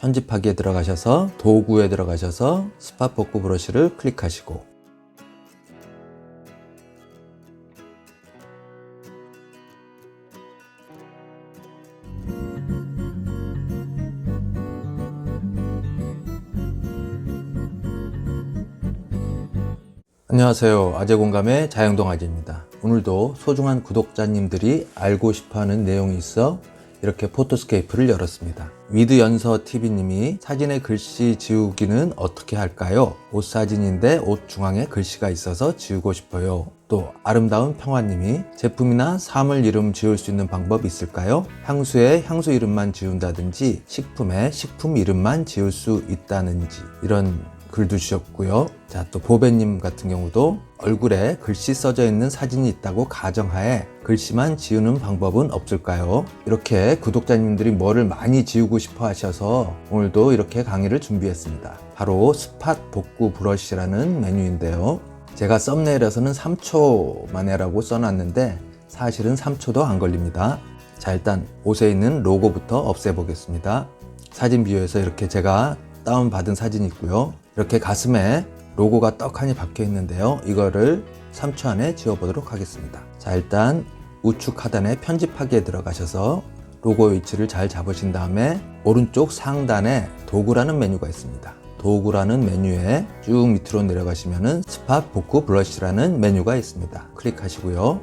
편집하기에 들어가셔서 도구에 들어가셔서 스팟 복구 브러쉬를 클릭하시고 안녕하세요. 아재공감의 자영동아재입니다. 오늘도 소중한 구독자님들이 알고 싶어하는 내용이 있어 이렇게 포토스케이프를 열었습니다. 위드연서TV님이 사진의 글씨 지우기는 어떻게 할까요? 옷 사진인데 옷 중앙에 글씨가 있어서 지우고 싶어요. 또 아름다운 평화님이 제품이나 사물 이름 지울 수 있는 방법 있을까요? 향수에 향수 이름만 지운다든지 식품에 식품 이름만 지울 수 있다는지 이런 글도 주셨고요. 자, 또 보배님 같은 경우도 얼굴에 글씨 써져 있는 사진이 있다고 가정하에 글씨만 지우는 방법은 없을까요? 이렇게 구독자님들이 뭐를 많이 지우고 싶어 하셔서 오늘도 이렇게 강의를 준비했습니다. 바로 스팟 복구 브러쉬라는 메뉴인데요. 제가 썸네일에서는 3초 만에라고 써놨는데 사실은 3초도 안 걸립니다. 자, 일단 옷에 있는 로고부터 없애보겠습니다. 사진 뷰에서 이렇게 제가 다운받은 사진이 있고요. 이렇게 가슴에 로고가 떡하니 박혀 있는데요. 이거를 3초 안에 지워보도록 하겠습니다. 자, 일단 우측 하단에 편집하기에 들어가셔서 로고 위치를 잘 잡으신 다음에 오른쪽 상단에 도구라는 메뉴가 있습니다. 도구라는 메뉴에 쭉 밑으로 내려가시면은 스팟 복구 브러쉬라는 메뉴가 있습니다. 클릭하시고요.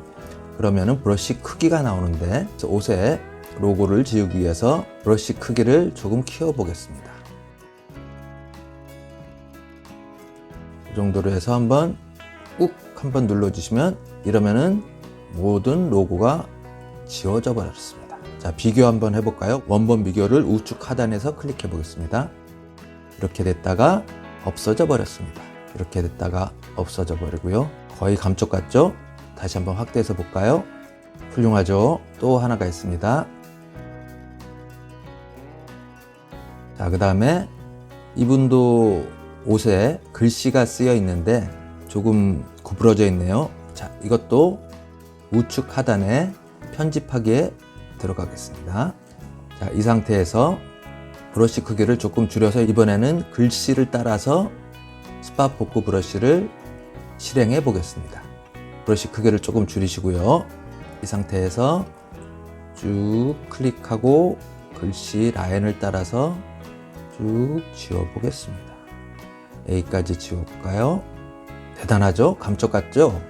그러면은 브러쉬 크기가 나오는데 옷에 로고를 지우기 위해서 브러쉬 크기를 조금 키워 보겠습니다. 이 정도로 해서 꾹 한번 눌러주시면 이러면은 모든 로고가 지워져 버렸습니다. 자, 비교 한번 해볼까요? 원본 비교를 우측 하단에서 클릭해 보겠습니다. 이렇게 됐다가 없어져 버렸습니다. 이렇게 됐다가 없어져 버리고요. 거의 감쪽 같죠? 다시 한번 확대해서 볼까요? 훌륭하죠? 또 하나가 있습니다. 자, 그 다음에 이분도 옷에 글씨가 쓰여 있는데 조금 구부러져 있네요. 자, 이것도 우측 하단에 편집하기에 들어가겠습니다. 자, 이 상태에서 브러쉬 크기를 조금 줄여서 이번에는 글씨를 따라서 스팟 복구 브러쉬를 실행해 보겠습니다. 브러쉬 크기를 조금 줄이시고요. 이 상태에서 쭉 클릭하고 글씨 라인을 따라서 쭉 지워 보겠습니다. A까지 지워볼까요? 대단하죠? 감쪽 같죠?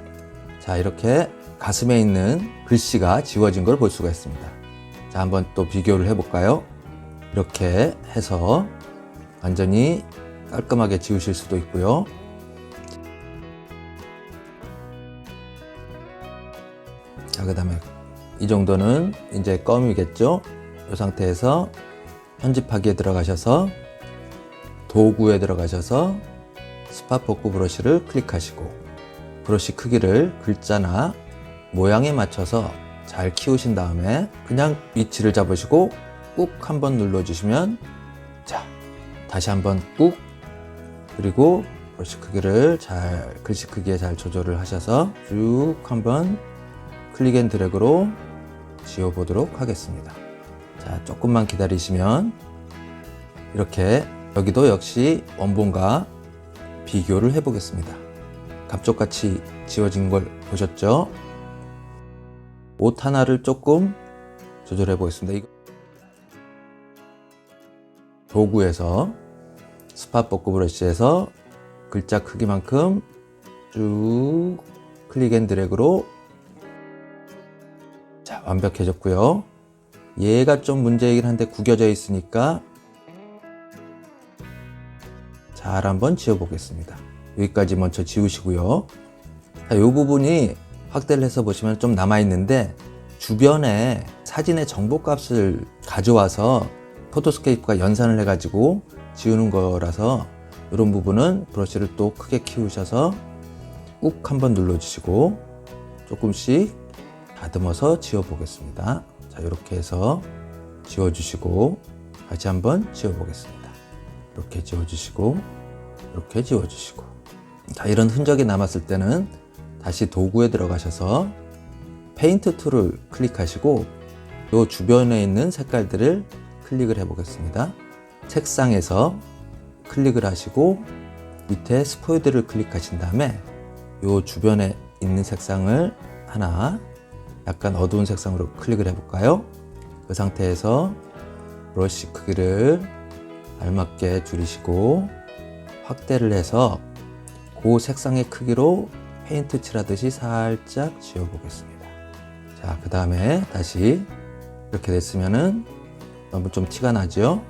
자, 이렇게 가슴에 있는 글씨가 지워진 걸 볼 수가 있습니다. 자, 한번 또 비교를 해볼까요? 이렇게 해서 완전히 깔끔하게 지우실 수도 있고요. 자, 그 다음에 이 정도는 이제 껌이겠죠? 이 상태에서 편집하기에 들어가셔서 도구에 들어가셔서 스팟 복구 브러쉬를 클릭하시고 브러쉬 크기를 글자나 모양에 맞춰서 잘 키우신 다음에 그냥 위치를 잡으시고 꾹 한번 눌러주시면 자, 다시 한번 꾹 그리고 브러쉬 크기를 글씨 크기에 잘 조절을 하셔서 쭉 한번 클릭 앤 드래그로 지워보도록 하겠습니다. 자, 조금만 기다리시면 이렇게 여기도 역시 원본과 비교를 해보겠습니다. 감쪽같이 지워진 걸 보셨죠? 옷 하나를 조금 조절해 보겠습니다. 도구에서 스팟 복구 브러쉬에서 글자 크기만큼 쭉 클릭 앤 드래그로 자, 완벽해졌고요. 얘가 좀 문제이긴 한데 구겨져 있으니까 잘 한번 지워보겠습니다. 여기까지 먼저 지우시고요. 자, 이 부분이 확대를 해서 보시면 좀 남아있는데 주변에 사진의 정보값을 가져와서 포토스케이프가 연산을 해가지고 지우는 거라서 이런 부분은 브러쉬를 또 크게 키우셔서 꾹 한번 눌러주시고 조금씩 다듬어서 지워보겠습니다. 자, 이렇게 해서 지워주시고 다시 한번 지워보겠습니다. 이렇게 지워주시고 이렇게 지워주시고 자, 이런 흔적이 남았을 때는 다시 도구에 들어가셔서 페인트 툴을 클릭하시고 이 주변에 있는 색깔들을 클릭을 해 보겠습니다. 색상에서 클릭을 하시고 밑에 스포이드를 클릭하신 다음에 이 주변에 있는 색상을 하나 약간 어두운 색상으로 클릭을 해볼까요? 그 상태에서 브러쉬 크기를 알맞게 줄이시고 확대를 해서 그 색상의 크기로 페인트 칠하듯이 살짝 지워보겠습니다. 자, 그 다음에 다시 이렇게 됐으면은 너무 좀 티가 나죠?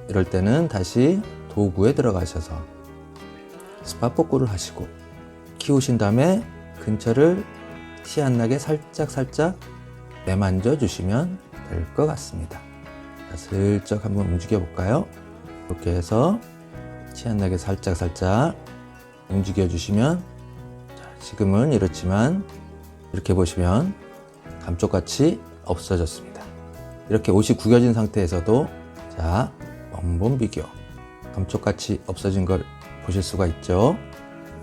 이럴 때는 다시 도구에 들어가셔서 스팟 복구를 하시고 키우신 다음에 근처를 티 안 나게 살짝 내만져 주시면 될 것 같습니다. 자, 슬쩍 한번 움직여 볼까요? 이렇게 해서 티 안 나게 살짝 움직여 주시면, 자, 지금은 이렇지만 이렇게 보시면 감쪽같이 없어졌습니다. 이렇게 옷이 구겨진 상태에서도 자, 원본 비교 감쪽같이 없어진 걸 보실 수가 있죠.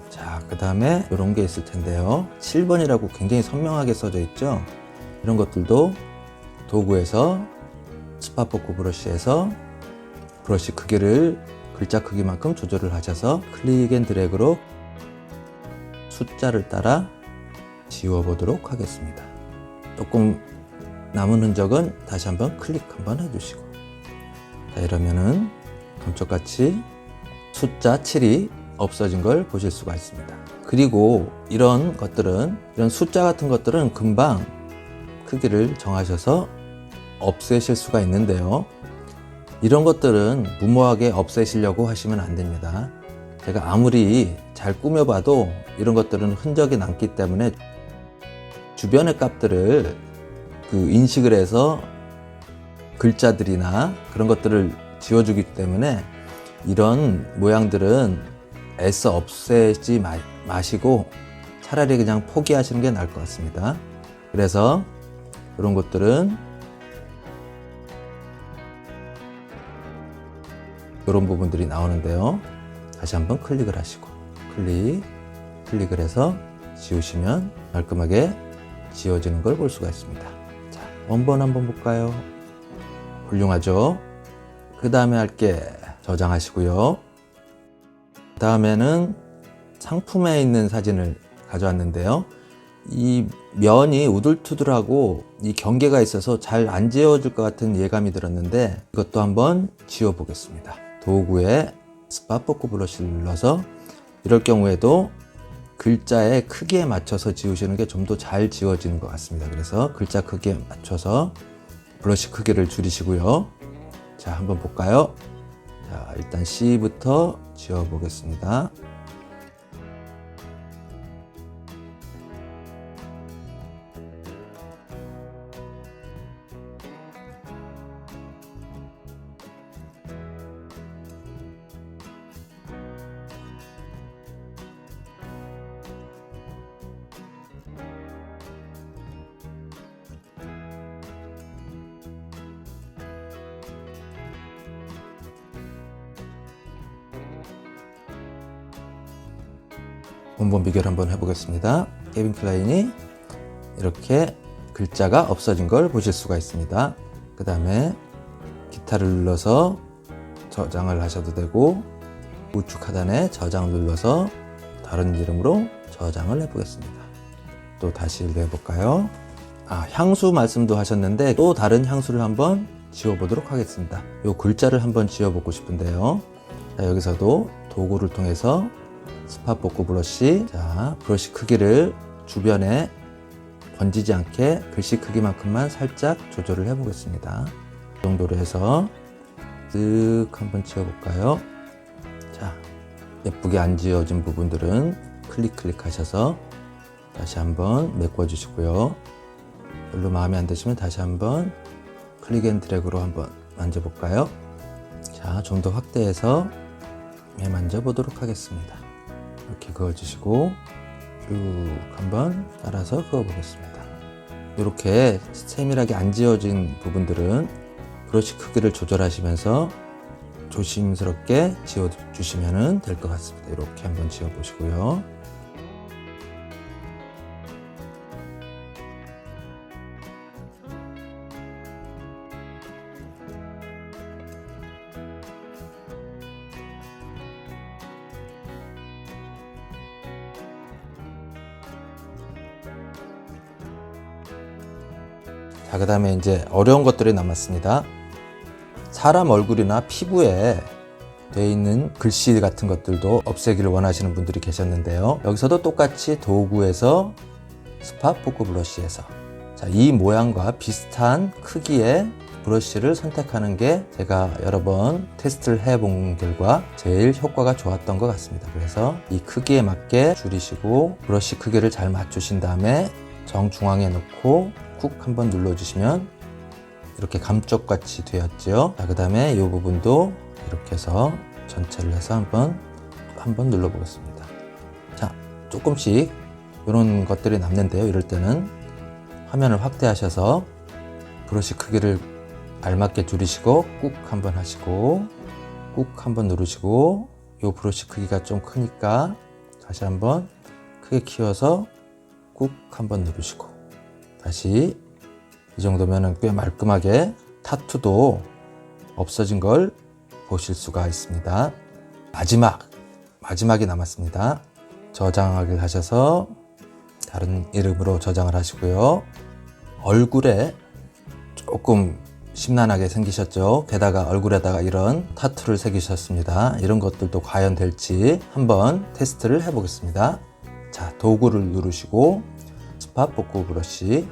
자, 그 다음에 이런 게 있을 텐데요. 7번이라고 굉장히 선명하게 써져 있죠. 이런 것들도 도구에서 스팟 복구 브러쉬에서 브러쉬 크기를 글자 크기만큼 조절을 하셔서 클릭 앤 드래그로 숫자를 따라 지워보도록 하겠습니다. 조금 남은 흔적은 다시 한번 클릭 한번 해주시고, 자, 이러면은 감쪽같이 숫자 7이 없어진 걸 보실 수가 있습니다. 그리고 이런 것들은, 이런 숫자 같은 것들은 금방 크기를 정하셔서 없애실 수가 있는데요. 이런 것들은 무모하게 없애시려고 하시면 안 됩니다. 제가 아무리 잘 꾸며봐도 이런 것들은 흔적이 남기 때문에 주변의 값들을 인식을 해서 글자들이나 그런 것들을 지워주기 때문에 이런 모양들은 애써 없애지 마시고 차라리 그냥 포기하시는 게 나을 것 같습니다. 그래서 이런 것들은 이런 부분들이 나오는데요. 다시 한번 클릭을 하시고 클릭을 해서 지우시면 깔끔하게 지워지는 걸 볼 수가 있습니다. 자, 원본 한번 볼까요? 훌륭하죠? 그 다음에 할 게 저장하시고요. 다음에는 상품에 있는 사진을 가져왔는데요. 이 면이 우둘투둘하고 이 경계가 있어서 잘 안 지워질 것 같은 예감이 들었는데 이것도 한번 지워보겠습니다. 도구에 스팟 복구 브러쉬를 눌러서 이럴 경우에도 글자의 크기에 맞춰서 지우시는 게 좀 더 잘 지워지는 것 같습니다. 그래서 글자 크기에 맞춰서 브러쉬 크기를 줄이시고요. 자, 한번 볼까요? 자, 일단 C부터 지워보겠습니다. 원본 비교를 한번 해보겠습니다. 케빈 클라인이 이렇게 글자가 없어진 걸 보실 수가 있습니다. 그 다음에 기타를 눌러서 저장을 하셔도 되고 우측 하단에 저장 눌러서 다른 이름으로 저장을 해보겠습니다. 또 다시 해볼까요? 향수 말씀도 하셨는데 또 다른 향수를 한번 지워보도록 하겠습니다. 이 글자를 한번 지워보고 싶은데요. 자, 여기서도 도구를 통해서 스팟 복구 브러쉬, 자, 브러쉬 크기를 주변에 번지지 않게 글씨 크기만큼만 살짝 조절을 해 보겠습니다. 이 정도로 해서 쓱 한번 지워볼까요? 자, 예쁘게 안 지워진 부분들은 클릭 하셔서 다시 한번 메꿔 주시고요. 별로 마음에 안 드시면 다시 한번 클릭 앤 드래그로 한번 만져볼까요? 자, 좀 더 확대해서 만져 보도록 하겠습니다. 이렇게 그어주시고 쭉 한번 따라서 그어보겠습니다. 이렇게 세밀하게 안 지워진 부분들은 브러쉬 크기를 조절하시면서 조심스럽게 지워주시면 될 것 같습니다. 이렇게 한번 지워보시고요. 자, 그 다음에 이제 어려운 것들이 남았습니다. 사람 얼굴이나 피부에 되어 있는 글씨 같은 것들도 없애기를 원하시는 분들이 계셨는데요. 여기서도 똑같이 도구에서 스팟 포크 브러쉬에서 자, 이 모양과 비슷한 크기의 브러쉬를 선택하는 게 제가 여러 번 테스트를 해본 결과 제일 효과가 좋았던 것 같습니다. 그래서 이 크기에 맞게 줄이시고 브러쉬 크기를 잘 맞추신 다음에 정중앙에 놓고 쿡 한번 눌러주시면 이렇게 감쪽같이 되었죠. 자, 그 다음에 이 부분도 이렇게 해서 전체를 해서 한번 눌러보겠습니다. 자, 조금씩 이런 것들이 남는데요. 이럴 때는 화면을 확대하셔서 브러쉬 크기를 알맞게 줄이시고 꾹 한번 하시고 꾹 한번 누르시고 이 브러쉬 크기가 좀 크니까 다시 한번 크게 키워서 꾹 한번 누르시고 다시 이 정도면 꽤 말끔하게 타투도 없어진 걸 보실 수가 있습니다. 마지막이 남았습니다. 저장하기를 하셔서 다른 이름으로 저장을 하시고요. 얼굴에 조금 심란하게 생기셨죠? 게다가 얼굴에다가 이런 타투를 새기셨습니다. 이런 것들도 과연 될지 한번 테스트를 해보겠습니다. 자, 도구를 누르시고 스팟 포크 브러쉬,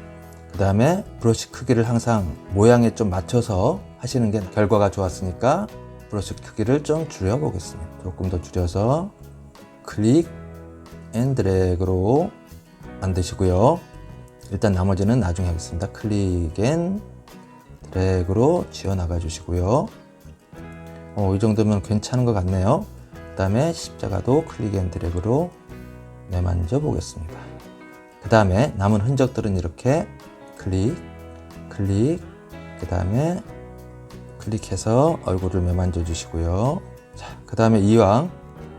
그 다음에 브러쉬 크기를 항상 모양에 좀 맞춰서 하시는 게 결과가 좋았으니까 브러쉬 크기를 좀 줄여 보겠습니다. 조금 더 줄여서 클릭 앤 드래그로 만드시고요. 일단 나머지는 나중에 하겠습니다. 클릭 앤 드래그로 지어 나가 주시고요. 이 정도면 괜찮은 것 같네요. 그 다음에 십자가도 클릭 앤 드래그로 내만져 보겠습니다. 그 다음에 남은 흔적들은 이렇게 클릭, 그 다음에 클릭해서 얼굴을 매만져 주시고요. 자, 그 다음에 이왕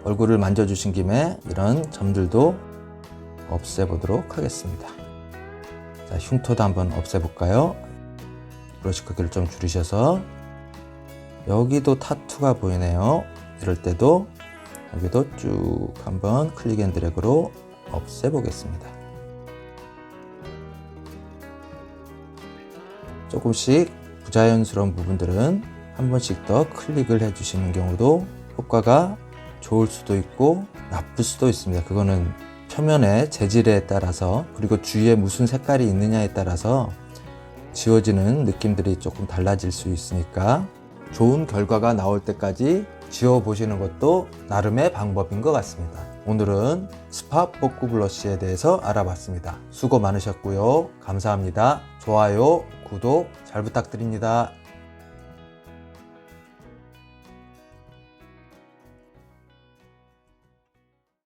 얼굴을 만져 주신 김에 이런 점들도 없애보도록 하겠습니다. 자, 흉터도 한번 없애볼까요? 브러쉬 크기를 좀 줄이셔서 여기도 타투가 보이네요. 이럴 때도 여기도 쭉 한번 클릭 앤 드래그로 없애보겠습니다. 조금씩 부자연스러운 부분들은 한 번씩 더 클릭을 해주시는 경우도 효과가 좋을 수도 있고 나쁠 수도 있습니다. 그거는 표면의 재질에 따라서 그리고 주위에 무슨 색깔이 있느냐에 따라서 지워지는 느낌들이 조금 달라질 수 있으니까 좋은 결과가 나올 때까지 지워보시는 것도 나름의 방법인 것 같습니다. 오늘은 스팟 포크 브러쉬에 대해서 알아봤습니다. 수고 많으셨고요. 감사합니다. 좋아요, 구독 잘 부탁드립니다.